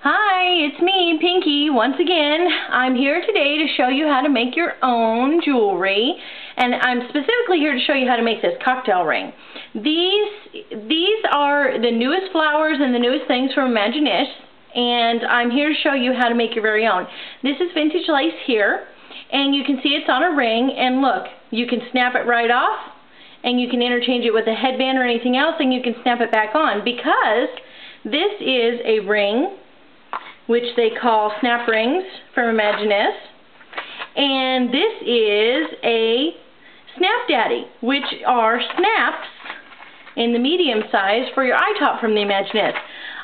Hi, it's me, Pinky, once again. I'm here today to show you how to make your own jewelry, and I'm specifically here to show you how to make this cocktail ring. These are the newest flowers and the newest things from Imaginisce, and I'm here to show you how to make your very own. This is vintage lace here, and you can see it's on a ring, and look, you can snap it right off, and you can interchange it with a headband or anything else, and you can snap it back on, because this is a ring which they call snap rings from Imaginisce, and this is a snap daddy, which are snaps in the medium size for your eye top from the Imaginisce.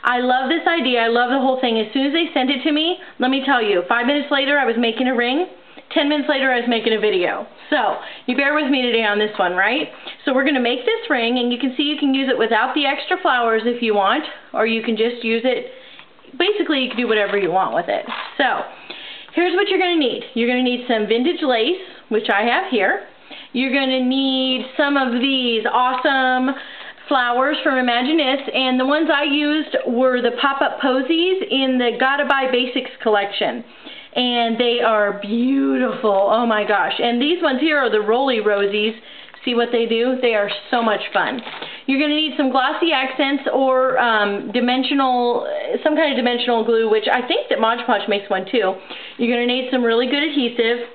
I love this idea. I love the whole thing. As soon as they sent it to me, let me tell you, 5 minutes later I was making a ring. 10 minutes later I was making a video. So you bear with me today on this one, right? So we're going to make this ring, and you can see you can use it without the extra flowers if you want, or you can just use it. Basically, you can do whatever you want with it. So, here's what you're going to need. You're going to need some vintage lace, which I have here. You're going to need some of these awesome flowers from Imaginisce, and the ones I used were the pop-up posies in the Gotta Buy Basics collection. And they are beautiful. Oh my gosh. And these ones here are the Roly Rosies. See what they do? They are so much fun. You're going to need some glossy accents or some kind of dimensional glue, which I think that Mod Podge makes one too. You're going to need some really good adhesive,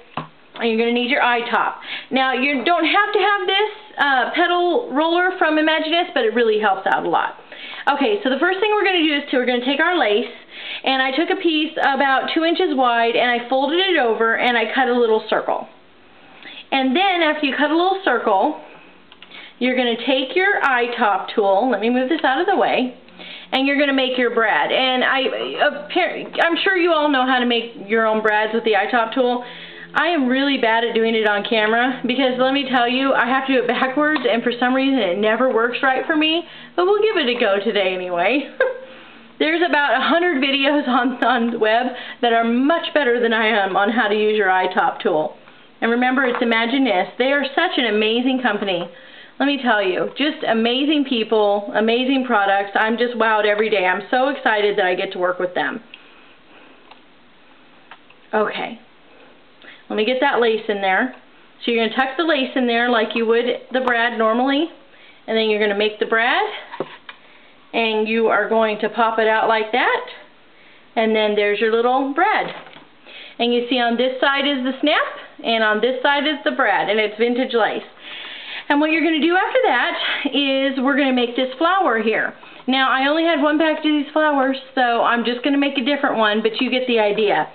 and you're going to need your eye top. Now, you don't have to have this petal roller from Imaginisce, but it really helps out a lot. Okay, so the first thing we're going to do is we're going to take our lace, and I took a piece about 2 inches wide, and I folded it over, and I cut a little circle. And then after you cut a little circle, you're going to take your eye top tool, let me move this out of the way, and you're going to make your brad. And I'm sure you all know how to make your own brads with the eye top tool. I am really bad at doing it on camera because let me tell you, I have to do it backwards, and for some reason it never works right for me, but we'll give it a go today anyway. There's about 100 videos on the web that are much better than I am on how to use your eye top tool. And remember, it's Imaginisce. They are such an amazing company. Let me tell you, just amazing people, amazing products. I'm just wowed every day. I'm so excited that I get to work with them. Okay. Let me get that lace in there. So you're going to tuck the lace in there like you would the brad normally. And then you're going to make the brad. And you are going to pop it out like that. And then there's your little brad. And you see on this side is the snap, and on this side is the brad, and it's vintage lace. And what you're going to do after that is we're going to make this flower here. Now, I only had one package of these flowers, so I'm just going to make a different one, but you get the idea.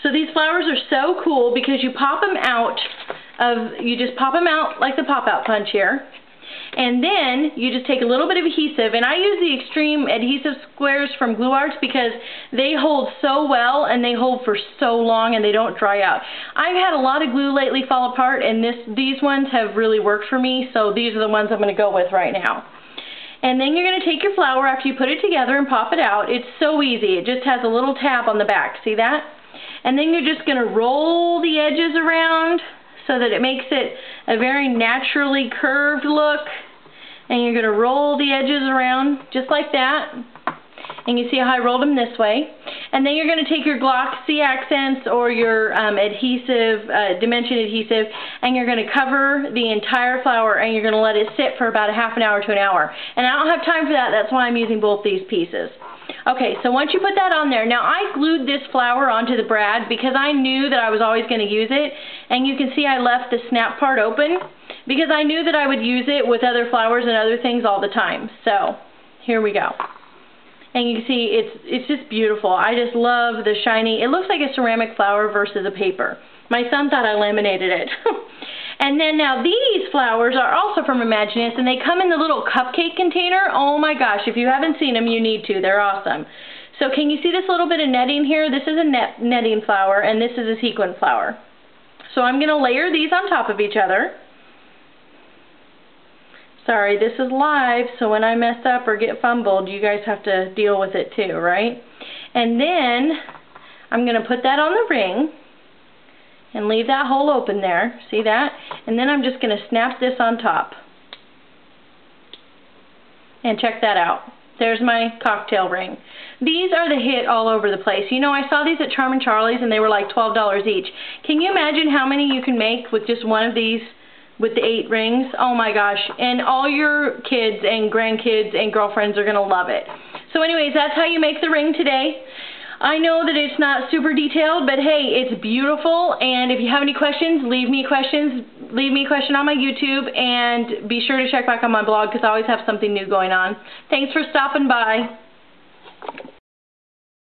So these flowers are so cool because you pop them out you just pop them out like the pop-out punch here. And then you just take a little bit of adhesive, and I use the extreme adhesive squares from Glue Arts because they hold so well and they hold for so long and they don't dry out. I've had a lot of glue lately fall apart, and these ones have really worked for me, so these are the ones I'm going to go with right now. And then you're going to take your flower after you put it together and pop it out. It's so easy. It just has a little tab on the back. See that? And then you're just going to roll the edges around so that it makes it a very naturally curved look. And you're going to roll the edges around just like that. And you see how I rolled them this way. And then you're going to take your glossy accents or your adhesive, dimension adhesive, and you're going to cover the entire flower, and you're going to let it sit for about a half an hour to an hour. And I don't have time for that. That's why I'm using both these pieces. Okay, so once you put that on there, now I glued this flower onto the brad because I knew that I was always going to use it. And you can see I left the snap part open because I knew that I would use it with other flowers and other things all the time. So, here we go. And you can see it's just beautiful. I just love the shiny, it looks like a ceramic flower versus a paper. My son thought I laminated it. And then now these flowers are also from Imaginisce, and they come in the little cupcake container. Oh my gosh, if you haven't seen them, you need to. They're awesome. So can you see this little bit of netting here? This is a netting flower, and this is a sequin flower. So I'm going to layer these on top of each other. Sorry, this is live, so when I mess up or get fumbled, you guys have to deal with it too, right? And then I'm going to put that on the ring and leave that hole open there. See that? And then I'm just going to snap this on top. And check that out. There's my cocktail ring. These are the hit all over the place. You know, I saw these at Charm & Charlie's and they were like $12 each. Can you imagine how many you can make with just one of these with the 8 rings? Oh my gosh. And all your kids and grandkids and girlfriends are going to love it. So anyways, that's how you make the ring today. I know that it's not super detailed, but hey, it's beautiful. And if you have any questions, leave me a question on my YouTube, and be sure to check back on my blog because I always have something new going on. Thanks for stopping by.